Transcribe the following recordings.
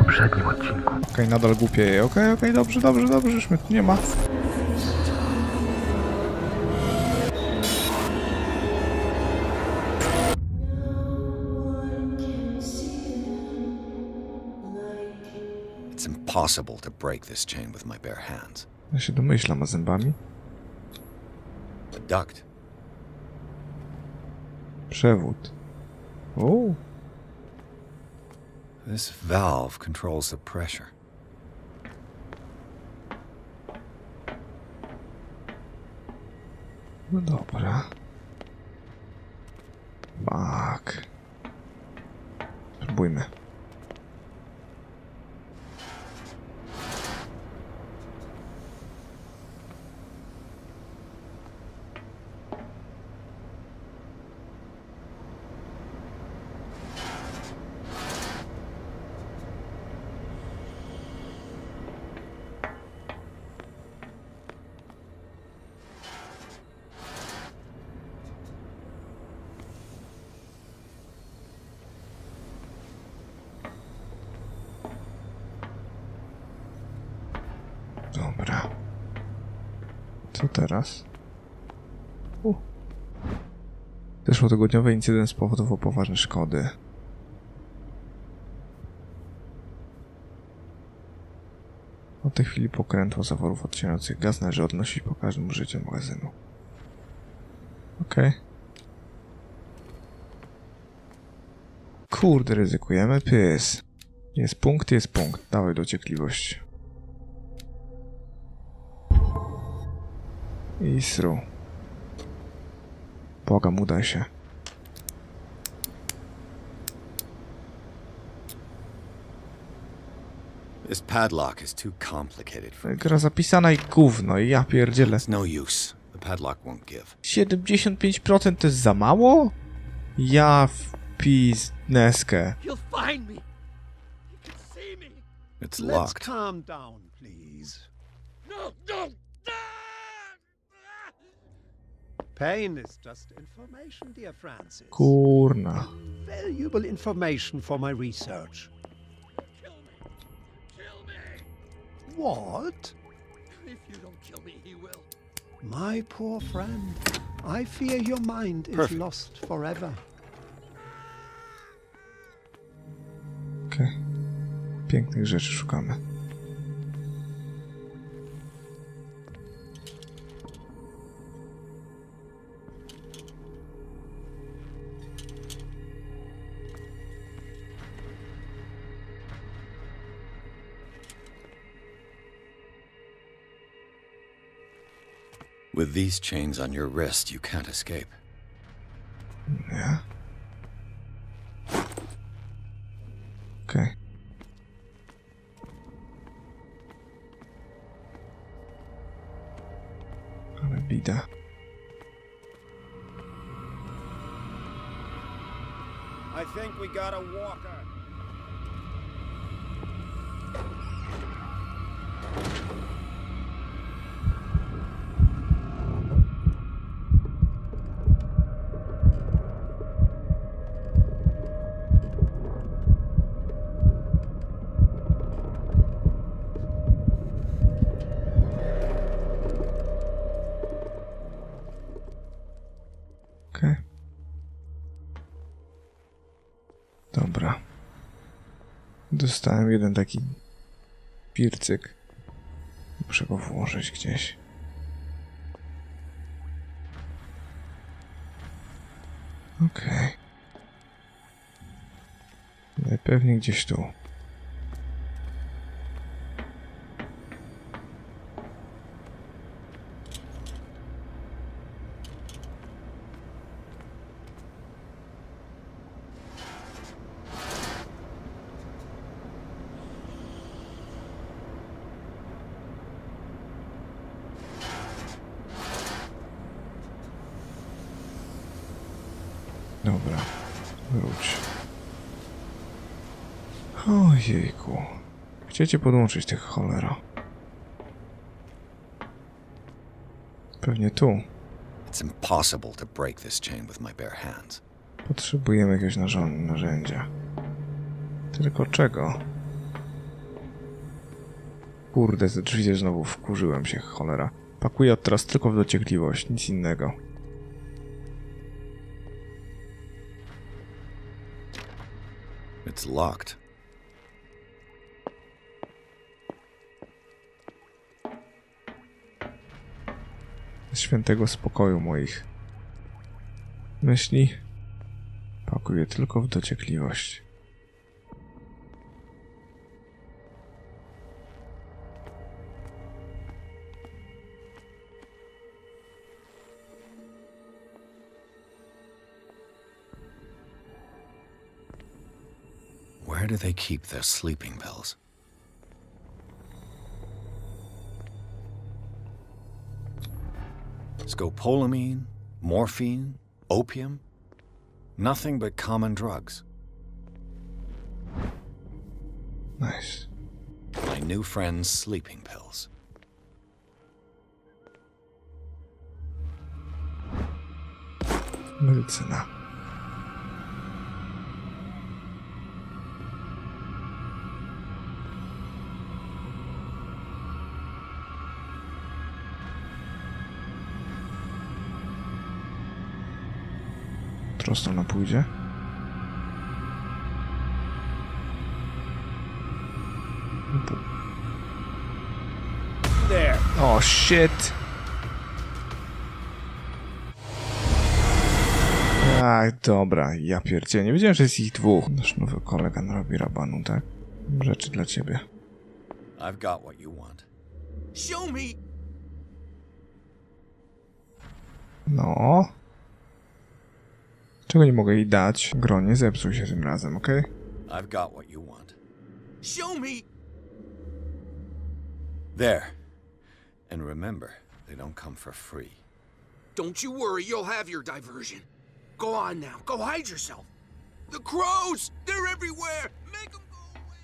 poprzednim odcinku. Okej, nadal głupieje. Okej, dobrze, już mnie tu nie ma. It's impossible to break this chain with my bare hands. Ja się domyślam, a zębami? A duct. Przewód. O. This valve controls the pressure. No dobra. Fuck. Spróbujmy. Dobra. Co teraz? Zeszłotygodniowy incydent spowodował poważne szkody. Od tej chwili pokrętło zaworów odcierających gaz należy odnosić po każdym użyciu magazynu. Okej. Kurde, ryzykujemy. Pys. Jest punkt. Dawaj dociekliwość. Isru. Błagam, udaj się. This padlock is too complicated for Gra zapisana i gówno, i ja pierdzielę. It's no use. The padlock won't give. 75% to jest za mało? Ja w pizneskę. You'll find me. You can see me. It's Let's locked. calm down, please. No. Pain is just information, dear Francis. Kurna. Valuable information for my research. Kill me. What? If you don't kill me, he will. My poor friend. I fear your mind is Perfect. lost forever. Okej. Pięknych rzeczy szukamy. With these chains on your wrist, you can't escape. Nie? Okej. Ale bida. I think we got a walker. Okej. Dobra. Dostałem jeden taki pircyk. Muszę go włożyć gdzieś. Okej. Najpewniej gdzieś tu. Dobra, wróć. Ojejku. Chcecie podłączyć tych cholera? Pewnie tu. It's impossible to break this chain with my bare hands. Potrzebujemy jakiegoś narzędzia. Tylko czego? Kurde, rzeczywiście znowu wkurzyłem się, cholera. Pakuję od teraz tylko w dociekliwość, nic innego. It's locked. Z świętego spokoju moich myśli pakuję tylko w dociekliwość. Where do they keep their sleeping pills? Scopolamine, morphine, opium? Nothing but common drugs. Nice. My new friend's sleeping pills. Medycyna. Którą stronę pójdzie? There. O, shit! Ach, dobra, ja pierdzielę. Nie wiedziałem, że jest ich dwóch. Nasz nowy kolega robi rabanu, tak? Rzeczy dla ciebie. I've got what you want. Show me! No. Czego nie mogę jej dać? Gronie, zepsuł się tym razem, okej? I've got what you want. Show me! There. And remember, they don't come for free. Don't you worry, you'll have your diversion. Go on now, go hide yourself. The crows! They're everywhere! Make them go away!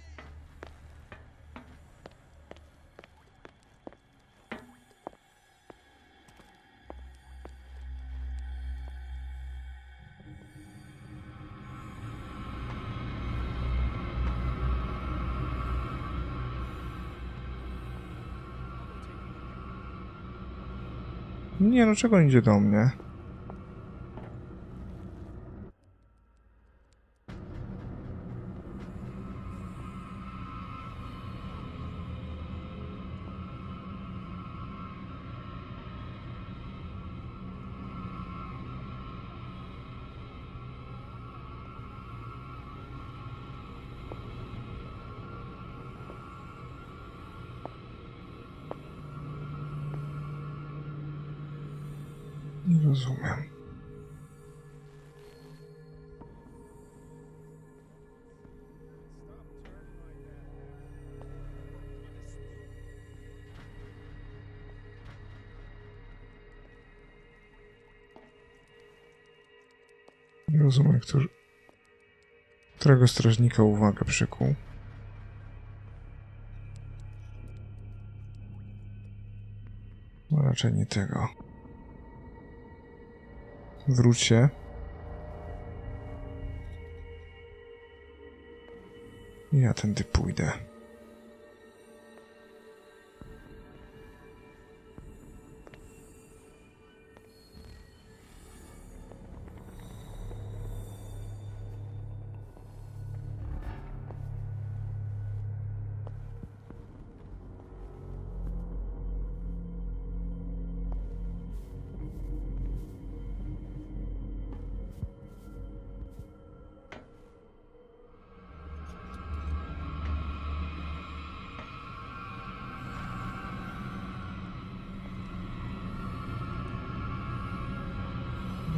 Nie, no czego idzie do mnie? Nie rozumiem. Nie rozumiem, którego strażnika uwagę przykuł. No raczej nie tego. Wróć się. Ja tędy pójdę.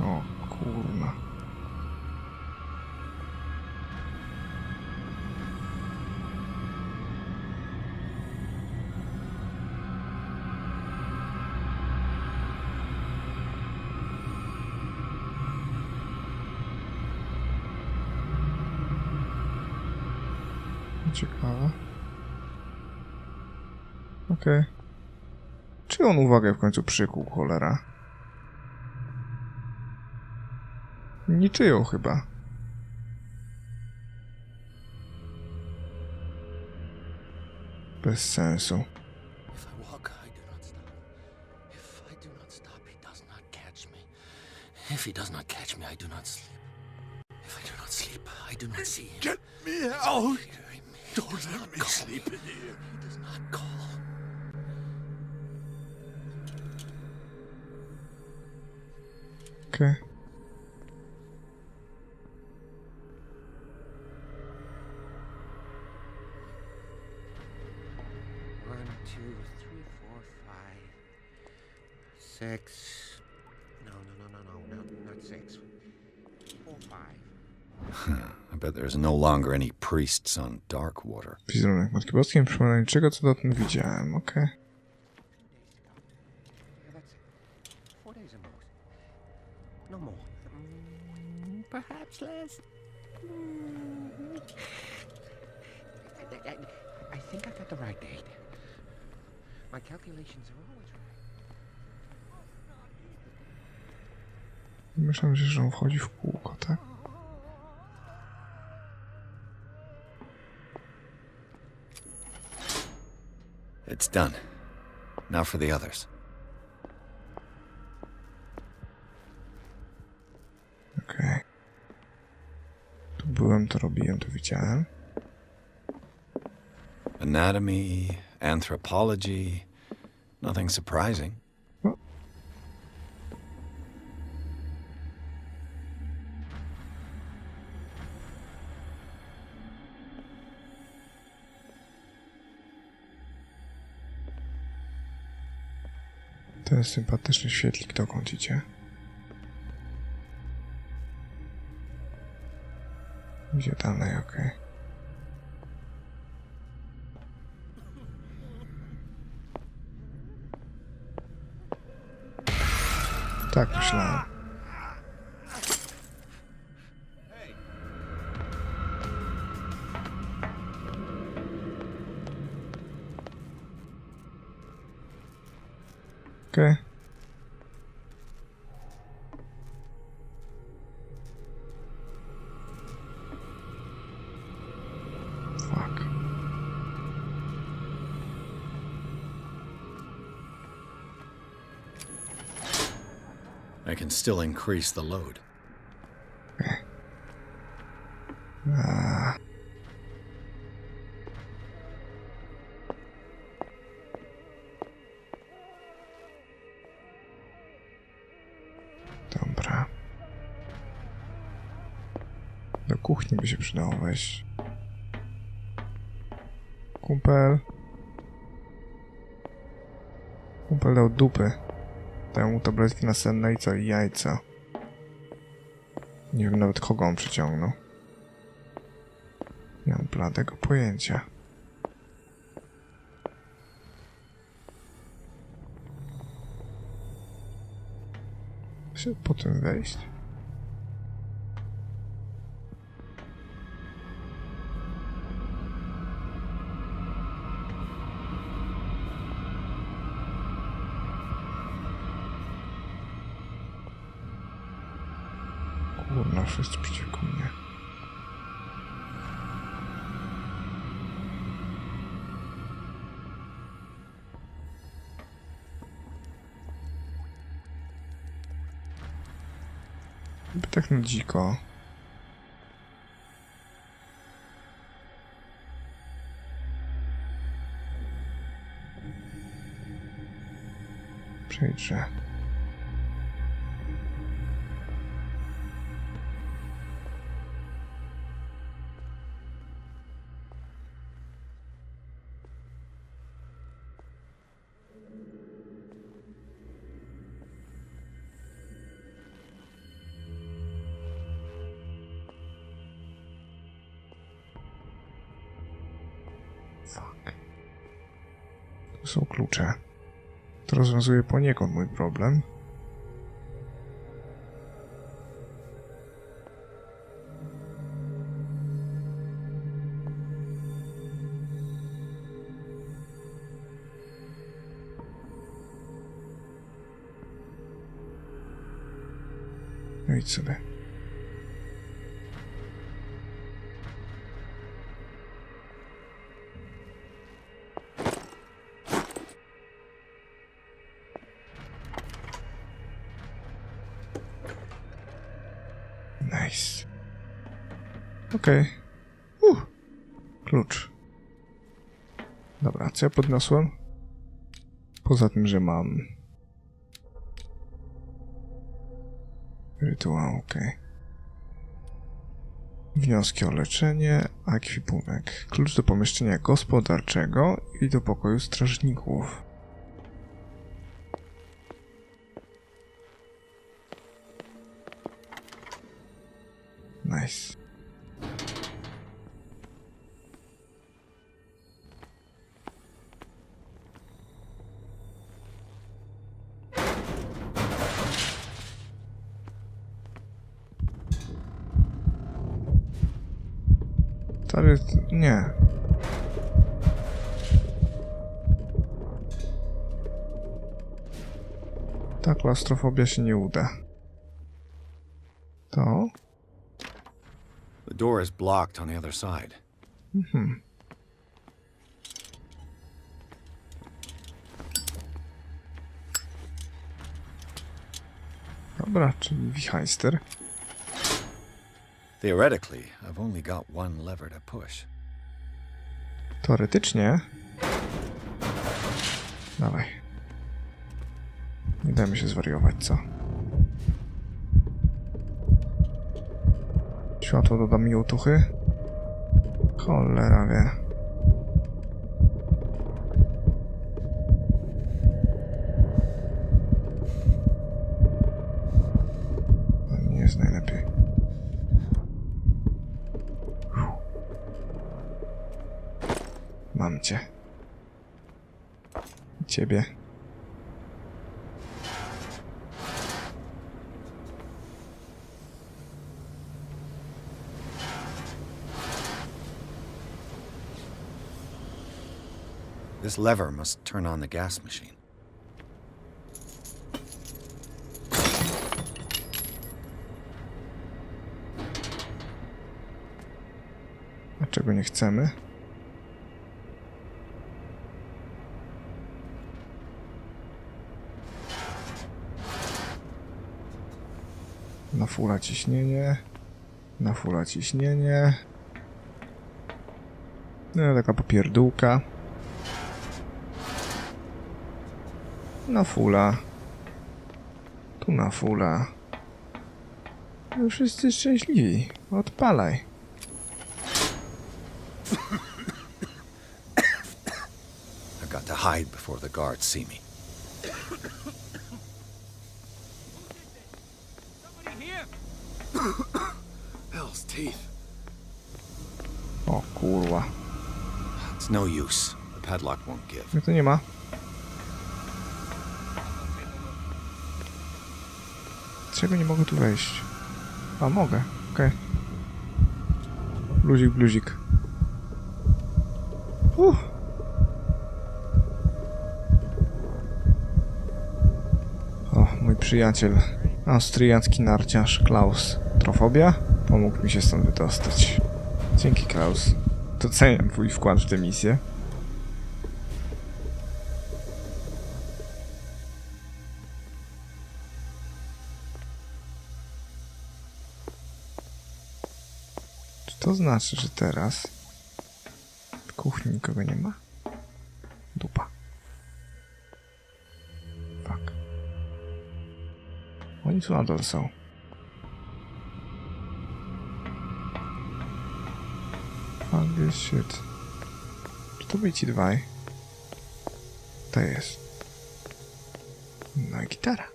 O, kurna. Ciekawe. Okej. Czy on uwagę w końcu przykuł, cholera? Niczyją chyba. Bez sensu. If I walk, I do not stop. If I do not stop, he does not catch me. If he does not catch me, I do not sleep. If I do not sleep, I do not see him. Get me out! Hearing me. Don't He does let not me call sleep in here. He does not call. Okej. One, two, three, four, five, six. No, not 6. 4, 5. I bet there's no longer any priests on Darkwater. Wizerunek Matki Boskiej mi przypomina niczego, co dotąd widziałem. Okej. Yeah, that's it. 4 days at most. No more. Perhaps less. I think I got the right date. My calculations are always right. Myślałem, że on wchodzi w kółko, tak? It's done. Now for the others. Okej. Tu byłem, to robiłem, to widziałem. Anatomy, anthropology, nothing surprising. Ten sympatyczny świetlik dokąd idzie? Idzie dalej, okej. Tak myślałem. Okej. Fuck. I can still increase the load. Dobra. Do kuchni by się przydało wejść. Kumpel. Kumpel dał dupy. Dają mu tabletki nasenne i co? I jajca. Nie wiem nawet kogo on przyciągnął. Nie mam bladego pojęcia. Da się po tym wejść? Kurna, wszyscy przeciwko mnie. By tak na dziko. Przejdźże. Fuck. Tu są klucze. To rozwiązuje poniekąd mój problem. No idź sobie. Okej. Klucz. Dobra, co ja podniosłem? Poza tym, że mam... Rytuał, okej. Wnioski o leczenie, ekwipunek. Klucz do pomieszczenia gospodarczego i do pokoju strażników. Nice. Stary... nie. Ta klaustrofobia się nie uda. To? The door is blocked on the other side. Dobra, czyli wichajster. Theoretically, I've only got one lever to push. Teoretycznie... Dawaj. Nie dajmy się zwariować, co? Światło doda mi otuchy? Cholera wie. To nie jest najlepiej. Mam cię. I ciebie. This lever must turn on the gas machine. A czego nie chcemy? Na fulla ciśnienie. Na fulla ciśnienie. No, taka popierdółka. Na fulla. Tu na fulla. No wszyscy szczęśliwi. Odpalaj. I've got to hide before the guards see me. Hell's teeth. O kurwa. It's no use. The padlock won't give. Jak to nie ma? Czego nie mogę tu wejść? A mogę, okej. Luzik, bluzik. O, mój przyjaciel, austriacki narciarz Klaus. Trofobia? Pomógł mi się stąd wydostać. Dzięki, Klaus. Doceniam twój wkład w tę misję. Czy to znaczy, że teraz w kuchni nikogo nie ma? Dupa. Fuck. Oni tu nadal są. Fuck this shit. Czy to byli ci dwaj? To jest. No i gitara.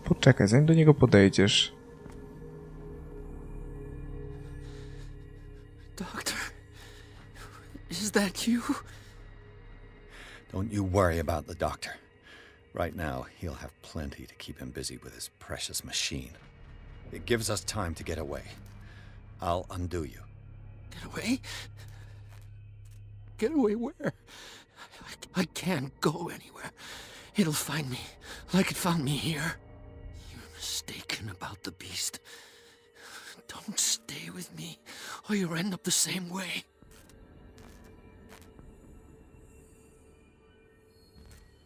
Poczekaj, zanim do niego podejdziesz. Doctor, is that you? Don't you worry about the doctor. Right now, he'll have plenty to keep him busy with his precious machine. It gives us time to get away. I'll undo you. Get away? Get away where? I can't go anywhere. It'll find me, like it found me here. You're mistaken about the beast. Don't stay with me, or you'll end up the same way.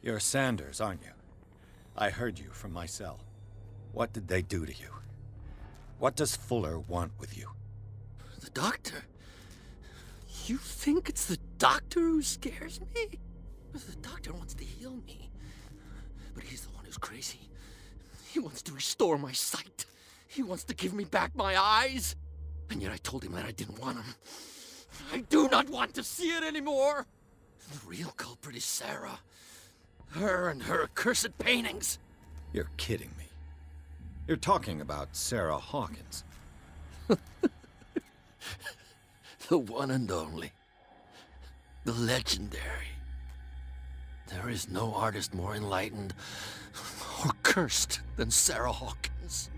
You're Sanders, aren't you? I heard you from my cell. What did they do to you? What does Fuller want with you? The doctor? You think it's the doctor who scares me? The doctor wants to heal me. But he's the one who's crazy. He wants to restore my sight. He wants to give me back my eyes. And yet I told him that I didn't want him. I do not want to see it anymore. The real culprit is Sarah. Her and her accursed paintings. You're kidding me. You're talking about Sarah Hawkins. The one and only. The legendary. There is no artist more enlightened or cursed than Sarah Hawkins.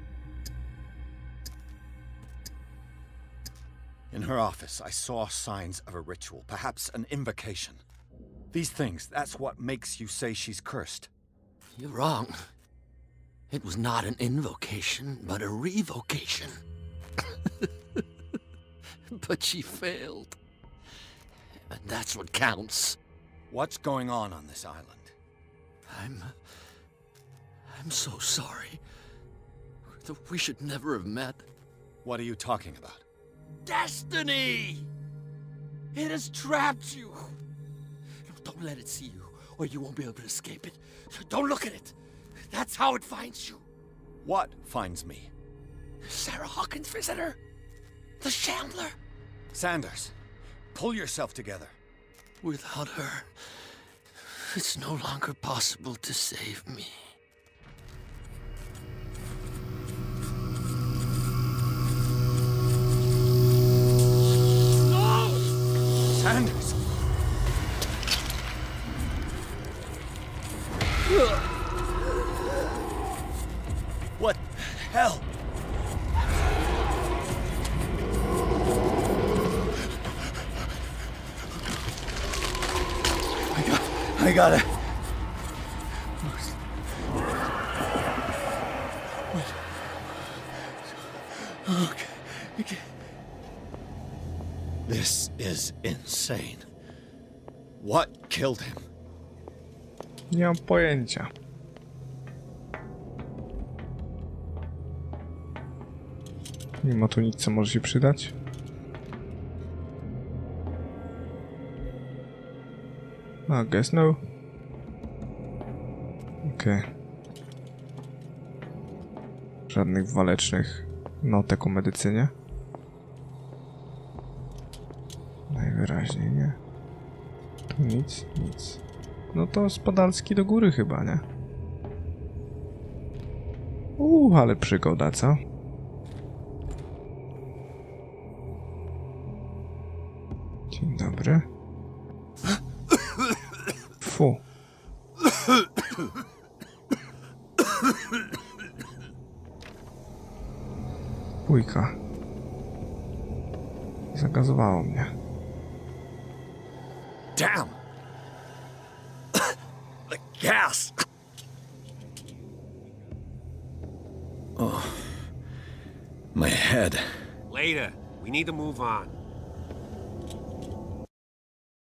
In her office, I saw signs of a ritual, perhaps an invocation. These things, that's what makes you say she's cursed. You're wrong. It was not an invocation, but a revocation. But she failed. And that's what counts. What's going on this island? I'm so sorry. We should never have met. What are you talking about? Destiny! It has trapped you. No, don't let it see you, or you won't be able to escape it. Don't look at it. That's how it finds you. What finds me? Sarah Hawkins' visitor. The Shambler. Sanders, pull yourself together. Without her, it's no longer possible to save me. No! Sanders! What the hell? I gotta... Okay. This is insane. What killed him? Nie mam pojęcia. Nie ma tu nic, co może się przydać. Guess no. Okej. Żadnych walecznych notek o medycynie. Najwyraźniej nie. Tu nic. No to spadalski do góry chyba, nie? Ale przygoda, co? Dzień dobry. Fu. Bójka. Zagazowało mnie. Damn! The gas! Oh. My head. Later. We need to move on.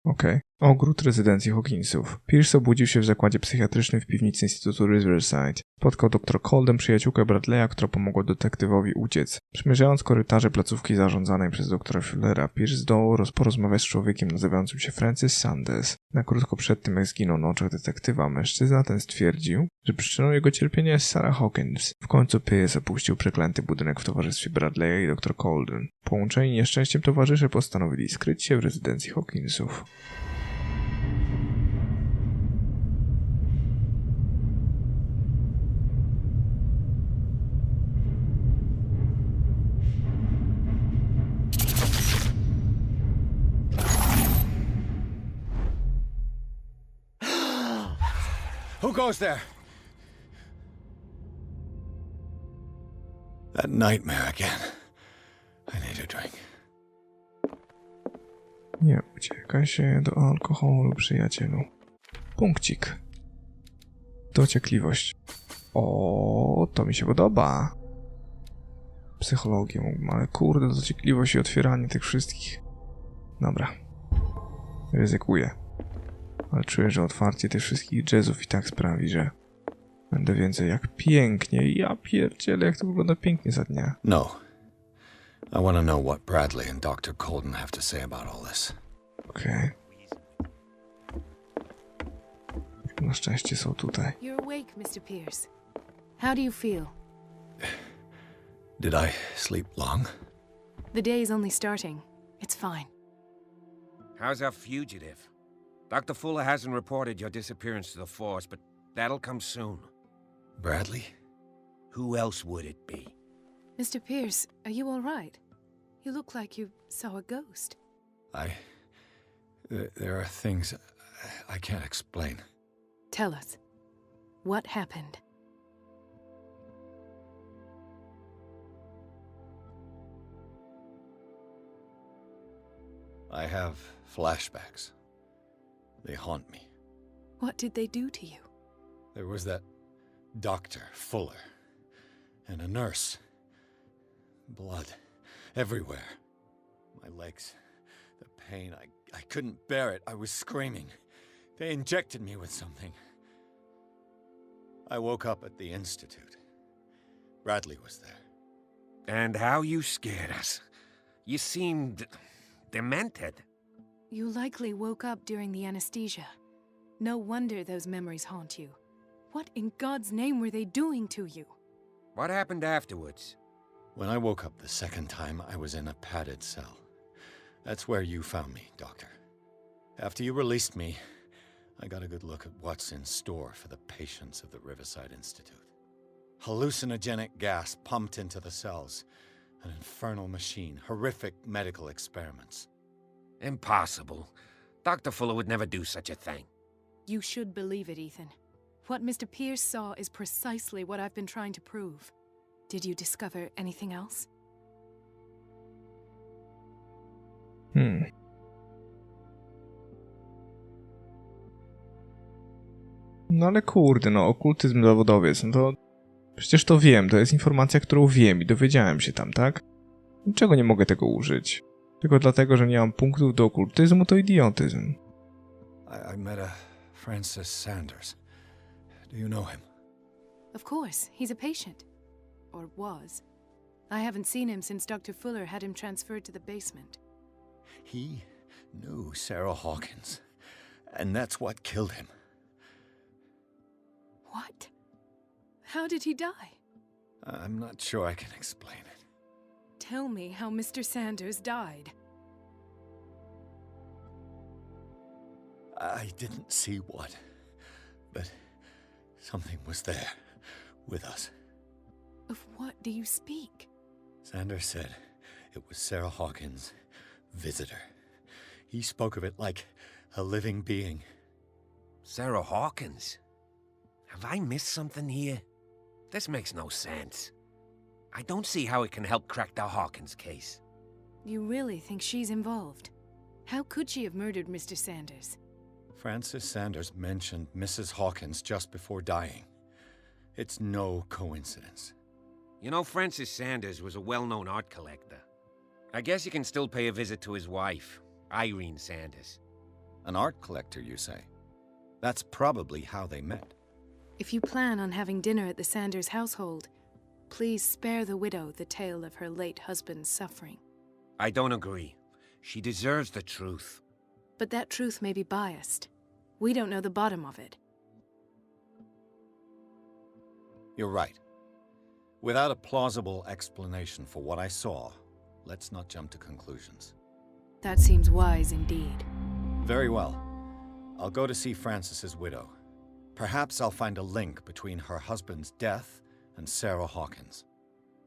Okej. Ogród rezydencji Hawkinsów. Pierce obudził się w zakładzie psychiatrycznym w piwnicy Instytutu Riverside. Spotkał dr Colden, przyjaciółkę Bradley'a, która pomogła detektywowi uciec. Przemierzając korytarze placówki zarządzanej przez doktora Fullera, Pierce zdołał porozmawiać z człowiekiem nazywającym się Francis Sanders. Na krótko przed tym, jak zginął na oczach detektywa, mężczyzna ten stwierdził, że przyczyną jego cierpienia jest Sarah Hawkins. W końcu Pierce opuścił przeklęty budynek w towarzystwie Bradley'a i dr Colden. Połączeni nieszczęściem towarzysze postanowili skryć się w rezydencji Hawkinsów. Who goes there? That nightmare again. I need a drink. Nie uciekaj się do alkoholu, przyjacielu. Punkcik. Dociekliwość. O, to mi się podoba. Psychologię, ale kurde, dociekliwość i otwieranie tych wszystkich. Dobra. Ryzykuję. Ale czuję, że otwarcie tych wszystkich jazzów i tak sprawi, że będę więcej jak pięknie. Ja pierdzielę, jak to wygląda pięknie za dnia. No. I want to know what Bradley and Dr. Colden have to say about all this. Okej. Na szczęście są tutaj. You're awake, Mr. Pierce. How do you feel? Did I sleep long? The day is only starting. It's fine. How's our fugitive? Dr. Fuller hasn't reported your disappearance to the force, but that'll come soon. Bradley? Who else would it be? Mr. Pierce, are you all right? You look like you saw a ghost. There are things I can't explain. Tell us. What happened? I have flashbacks. They haunt me. What did they do to you? There was that Dr. Fuller and a nurse. Blood everywhere. My legs, the pain, I couldn't bear it. I was screaming. They injected me with something. I woke up at the institute. Bradley was there. And how you scared us. You seemed demented. You likely woke up during the anesthesia. No wonder those memories haunt you. What in God's name were they doing to you? What happened afterwards? When I woke up the second time, I was in a padded cell. That's where you found me, Doctor. After you released me, I got a good look at what's in store for the patients of the Riverside Institute. Hallucinogenic gas pumped into the cells. An infernal machine. Horrific medical experiments. Impossible. Dr. Fuller would never do such a thing. You should believe it, Ethan. What Mr. Pierce saw is precisely what I've been trying to prove. Did you discover anything else? No ale kurde, no okultyzm zawodowiec, no to przecież to wiem, to jest informacja, którą wiem i dowiedziałem się tam, tak? Dlaczego nie mogę tego użyć? Tylko dlatego, że nie mam punktów do okultyzmu, to idiotyzm. I met a Francis Sanders. Do you know him? Of course, he's a patient. Or was. I haven't seen him since Dr. Fuller had him transferred to the basement. He knew Sarah Hawkins. And that's what killed him. What? How did he die? I'm not sure I can explain it. Tell me how Mr. Sanders died. I didn't see what, but something was there with us. Of what do you speak? Sanders said it was Sarah Hawkins' visitor. He spoke of it like a living being. Sarah Hawkins? Have I missed something here? This makes no sense. I don't see how it can help crack the Hawkins case. You really think she's involved? How could she have murdered Mr. Sanders? Francis Sanders mentioned Mrs. Hawkins just before dying. It's no coincidence. You know, Francis Sanders was a well-known art collector. I guess you can still pay a visit to his wife, Irene Sanders. An art collector, you say? That's probably how they met. If you plan on having dinner at the Sanders household, please spare the widow the tale of her late husband's suffering. I don't agree. She deserves the truth. But that truth may be biased. We don't know the bottom of it. You're right. Without a plausible explanation for what I saw, let's not jump to conclusions. That seems wise indeed. Very well. I'll go to see Francis's widow. Perhaps I'll find a link between her husband's death and Sarah Hawkins.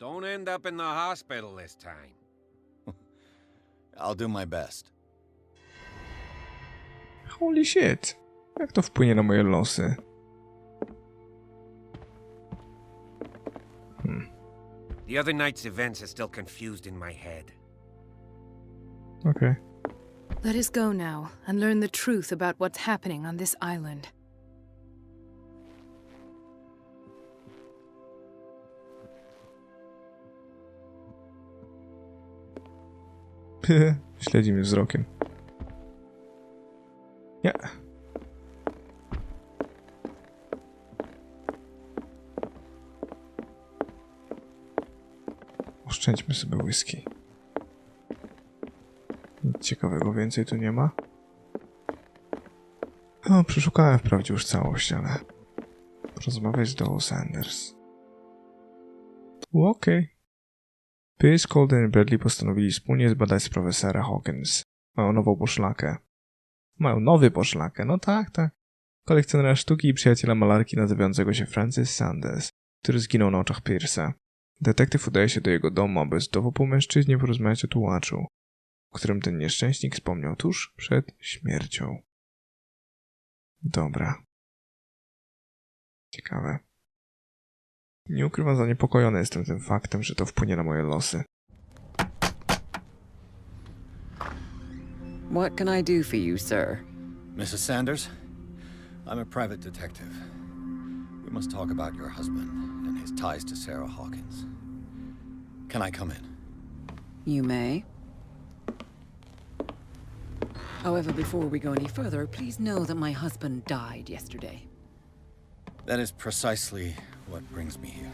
Don't end up in the hospital this time. I'll do my best. Holy shit. Jak to wpłynie na moje losy? The other night's events are still confused in my head. Okay. Let us go now and learn the truth about what's happening on this island. Śledzi mnie wzrokiem. Nie. Oszczędźmy sobie whisky. Nic ciekawego więcej tu nie ma. O, przeszukałem wprawdzie już całość, ale... Porozmawiać z Dołą Sanders. Okej. Pierce, Colden i Bradley postanowili wspólnie zbadać sprawę Sarah Hawkins. Mają nową poszlakę. Mają nowy poszlakę, no tak. Kolekcjonera sztuki i przyjaciela malarki nazywającego się Francis Sanders, który zginął na oczach Pierce'a. Detektyw udaje się do jego domu, aby znowu po mężczyźnie porozmawiać o Tułaczu, o którym ten nieszczęśnik wspomniał tuż przed śmiercią. Dobra. Ciekawe. Nie ukrywam, zaniepokojony jestem tym faktem, że to wpłynie na moje losy. What can I do for you, sir? Mrs. Sanders, I'm a private detective. We must talk about your husband and his ties to Sarah Hawkins. Can I come in? You may. However, before we go any further, please know that my husband died yesterday. That is precisely what brings me here.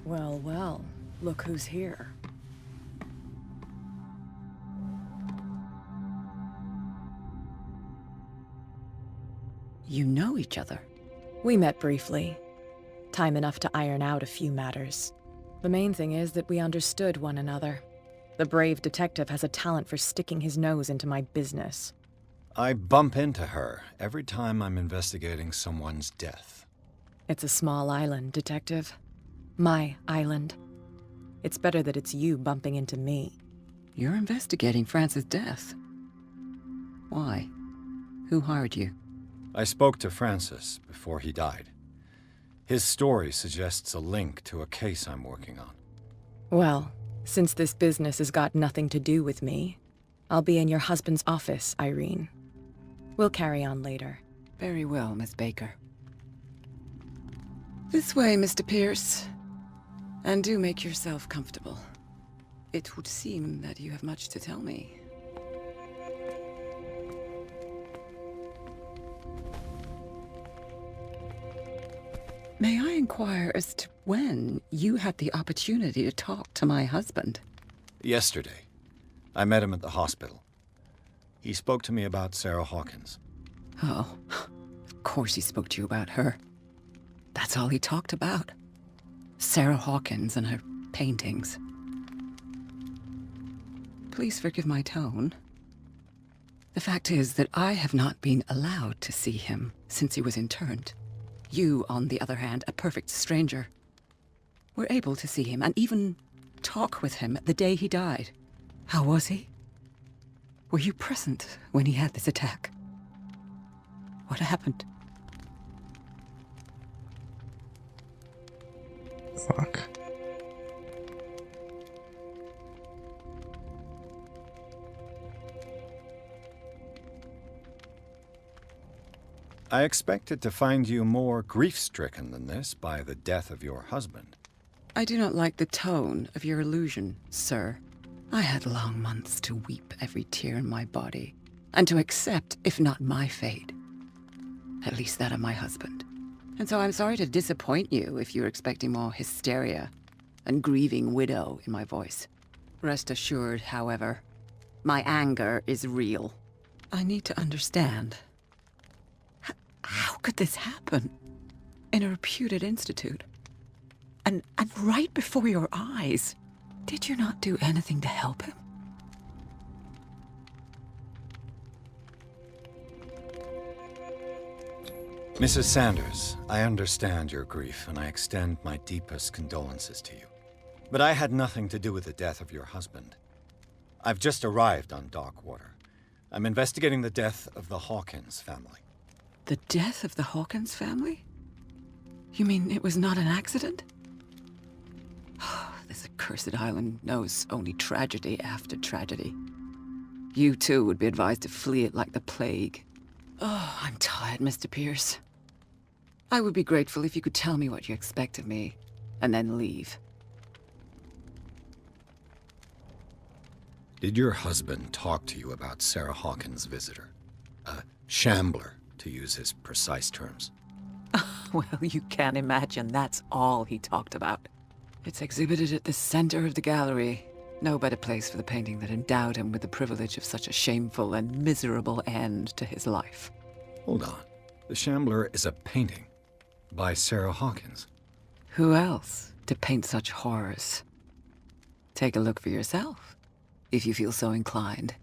Well, look who's here. You know each other. We met briefly. Time enough to iron out a few matters. The main thing is that we understood one another. The brave detective has a talent for sticking his nose into my business. I bump into her every time I'm investigating someone's death. It's a small island, Detective. My island. It's better that it's you bumping into me. You're investigating Francis' death. Why? Who hired you? I spoke to Francis before he died. His story suggests a link to a case I'm working on. Well, since this business has got nothing to do with me, I'll be in your husband's office, Irene. We'll carry on later. Very well, Miss Baker. This way, Mr. Pierce. And do make yourself comfortable. It would seem that you have much to tell me. May I inquire as to when you had the opportunity to talk to my husband? Yesterday, I met him at the hospital. He spoke to me about Sarah Hawkins. Oh, of course he spoke to you about her. That's all he talked about. Sarah Hawkins and her paintings. Please forgive my tone. The fact is that I have not been allowed to see him since he was interned. You, on the other hand, a perfect stranger, were able to see him and even talk with him the day he died. How was he? Were you present when he had this attack? What happened? Fuck. I expected to find you more grief-stricken than this by the death of your husband. I do not like the tone of your allusion, sir. I had long months to weep every tear in my body, and to accept, if not my fate, at least that of my husband. And so I'm sorry to disappoint you if you're expecting more hysteria and grieving widow in my voice. Rest assured, however, my anger is real. I need to understand. How could this happen? In a reputed institute? And right before your eyes? Did you not do anything to help him? Mrs. Sanders, I understand your grief, and I extend my deepest condolences to you. But I had nothing to do with the death of your husband. I've just arrived on Darkwater. I'm investigating the death of the Hawkins family. The death of the Hawkins family? You mean it was not an accident? This accursed island knows only tragedy after tragedy. You too would be advised to flee it like the plague. Oh, I'm tired, Mr. Pierce. I would be grateful if you could tell me what you expect of me, and then leave. Did your husband talk to you about Sarah Hawkins' visitor? A shambler, to use his precise terms. Well, you can't imagine that's all he talked about. It's exhibited at the center of the gallery. No better place for the painting that endowed him with the privilege of such a shameful and miserable end to his life. Hold on. The Shambler is a painting by Sarah Hawkins. Who else to paint such horrors? Take a look for yourself, if you feel so inclined.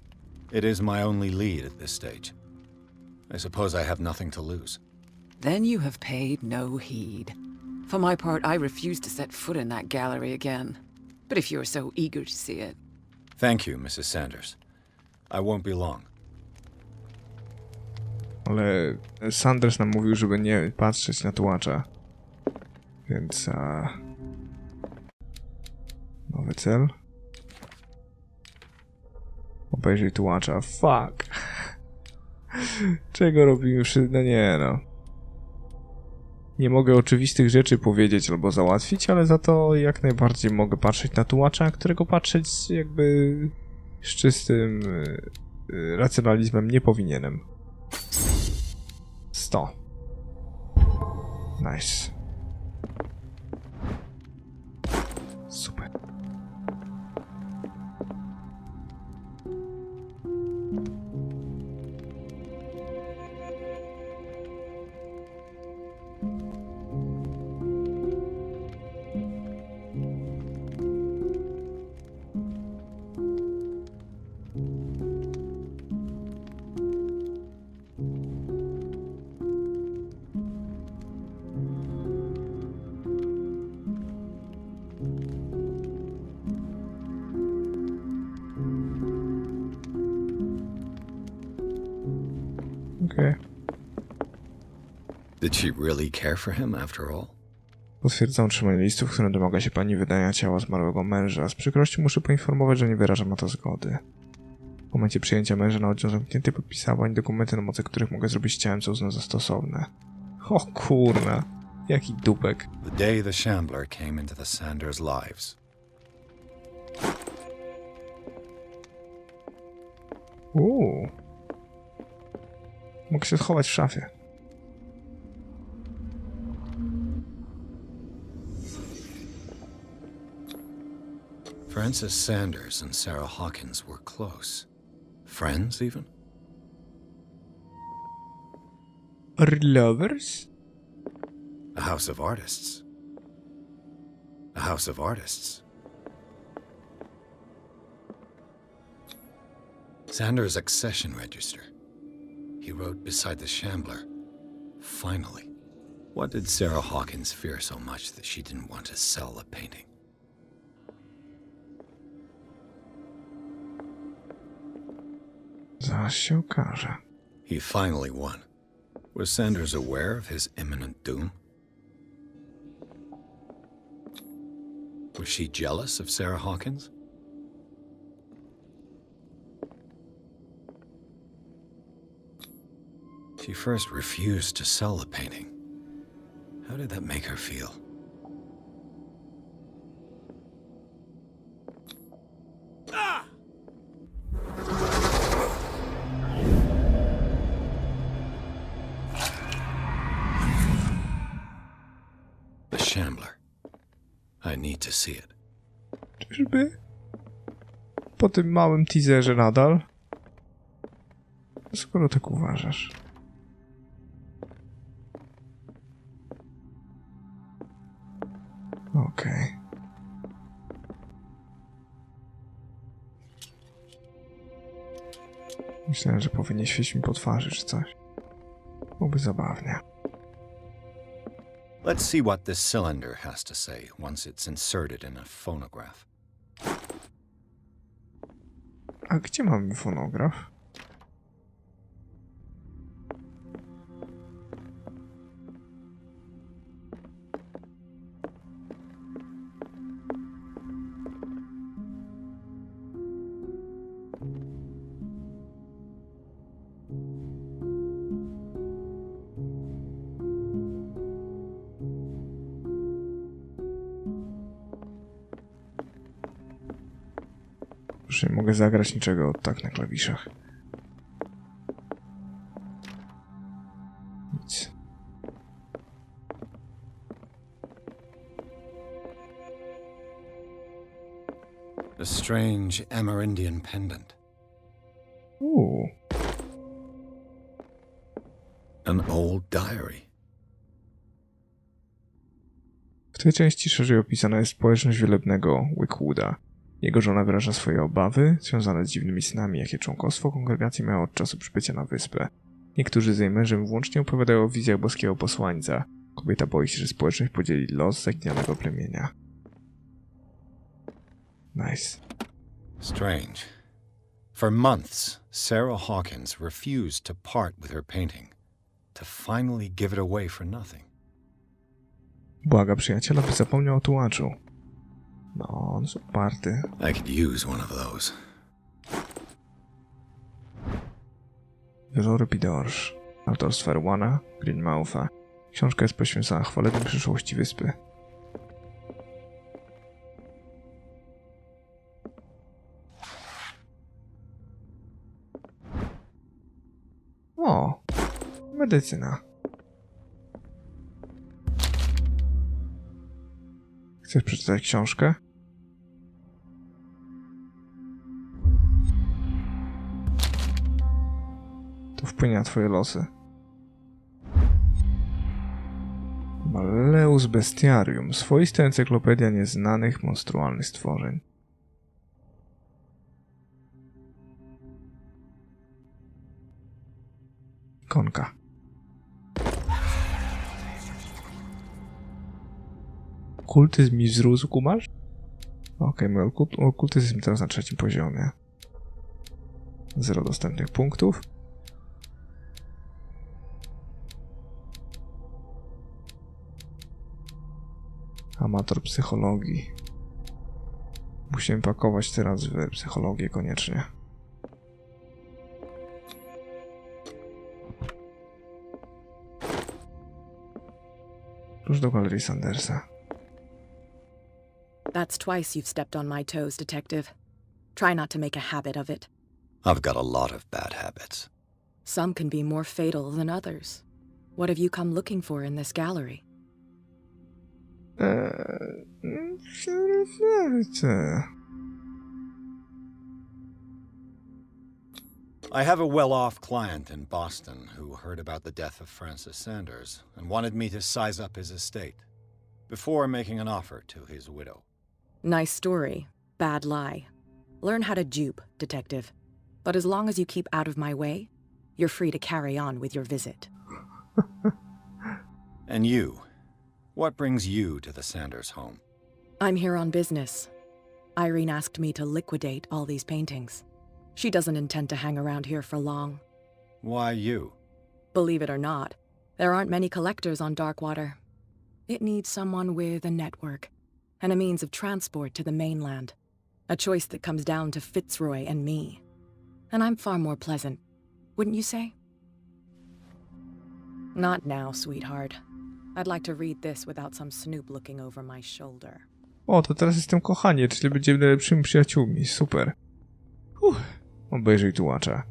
It is my only lead at this stage. I suppose I have nothing to lose. Then you have paid no heed. For my part, I refuse to set foot in that gallery again. But if you're so eager to see it... Thank you, Mrs. Sanders. I won't be long. Ale Sanders nam mówił, żeby nie patrzeć na Tułacza. Więc... Nowy cel. Obejrzyj Tułacza. Fuck. Czego robimy? No nie no. Nie mogę oczywistych rzeczy powiedzieć albo załatwić, ale za to jak najbardziej mogę patrzeć na Tułacza, którego patrzeć jakby z czystym racjonalizmem nie powinienem. 100. Nice. Super. Okay. Did she really care for him after all? Potwierdzam otrzymanie listów, w którym domaga się pani wydania ciała zmarłego męża. Z przykrością muszę poinformować, że nie wyrażam na to zgody. W momencie przyjęcia męża na oddział zamknięty podpisała pani dokumenty, na mocy których mogę zrobić z ciałem, co uzna za stosowne. O kurna, jaki dupek. The day the Shambler came into the Sanders' lives. Mogę się schować w szafie. Frances Sanders and Sarah Hawkins were close. Friends, even? Are lovers? A house of artists. A house of artists. Sanders' accession register. He wrote beside the Shambler, "Finally." What did Sarah Hawkins fear so much that she didn't want to sell the painting? Zaraz się okaże. He finally won. Was Sanders aware of his imminent doom? Was she jealous of Sarah Hawkins? She first refused to sell the painting. How did that make her feel? The Shambler. I need to see it. Czyżby? Po tym małym teaserze nadal? Skoro tak uważasz. Okej. Myślałem, że powinien świecić mi po twarzy czy coś. Byłoby zabawnie. Let's see what this cylinder has to say once it's inserted in a phonograph. A gdzie mamy fonograf? Już nie mogę zagrać niczego tak na klawiszach. Nic. A strange Amerindian pendant. An old diary. W tej części szerzej opisana jest społeczność wielebnego Wickwooda. Jego żona wyraża swoje obawy związane z dziwnymi snami, jakie członkostwo kongregacji miało od czasu przybycia na wyspę. Niektórzy z jej mężem włącznie opowiadają o wizjach boskiego posłańca. Kobieta boi się, że społeczność podzieli los zaginionego plemienia. Nice. Strange. For months, Sarah Hawkins refused to part with her painting, to finally give it away for nothing. Błaga przyjaciela, by zapomniał o tułaczu. No, on jest oparty. I could use one of those. Wieloryb i dorsz. Autorstwa Erwana Greenmoutha. Książka jest poświęcona chwalebnej przyszłości wyspy. O! Medycyna. Chcesz przeczytać książkę? To wpłynie na twoje losy. Malleus Bestiarium. Swoista encyklopedia nieznanych, monstrualnych stworzeń. Ikonka. Okultyzm mi wzrósł, kumasz? Okej, mój okultyzm teraz na 3. poziomie. 0 dostępnych punktów. Amator psychologii. Musimy pakować teraz w psychologię koniecznie. Klucz do galerii Sandersa. That's twice you've stepped on my toes, Detective. Try not to make a habit of it. I've got a lot of bad habits. Some can be more fatal than others. What have you come looking for in this gallery? I have a well-off client in Boston who heard about the death of Francis Sanders and wanted me to size up his estate before making an offer to his widow. Nice story. Bad lie. Learn how to dupe, Detective. But as long as you keep out of my way, you're free to carry on with your visit. And you? What brings you to the Sanders home? I'm here on business. Irene asked me to liquidate all these paintings. She doesn't intend to hang around here for long. Why you? Believe it or not, there aren't many collectors on Darkwater. It needs someone with a network and a means of transport to the mainland. A choice that comes down to Fitzroy and me. And I'm far more pleasant, wouldn't you say? Not now, sweetheart. I'd like to read this without some snoop looking over my shoulder. O, to teraz jestem kochanie, czyli będziemy najlepszymi przyjaciółmi. Super. Obejrzyj Tułacza.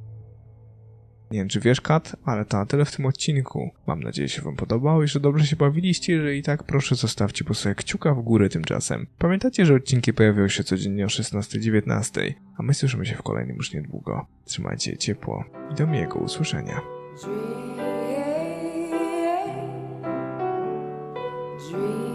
Nie wiem, czy wiesz, Kat, ale to na tyle w tym odcinku. Mam nadzieję, że wam podobało i że dobrze się bawiliście. Jeżeli tak, proszę zostawcie po sobie kciuka w górę tymczasem. Pamiętajcie, że odcinki pojawiają się codziennie o 16:19, a my słyszymy się w kolejnym już niedługo. Trzymajcie się ciepło i do miłego usłyszenia. Dream.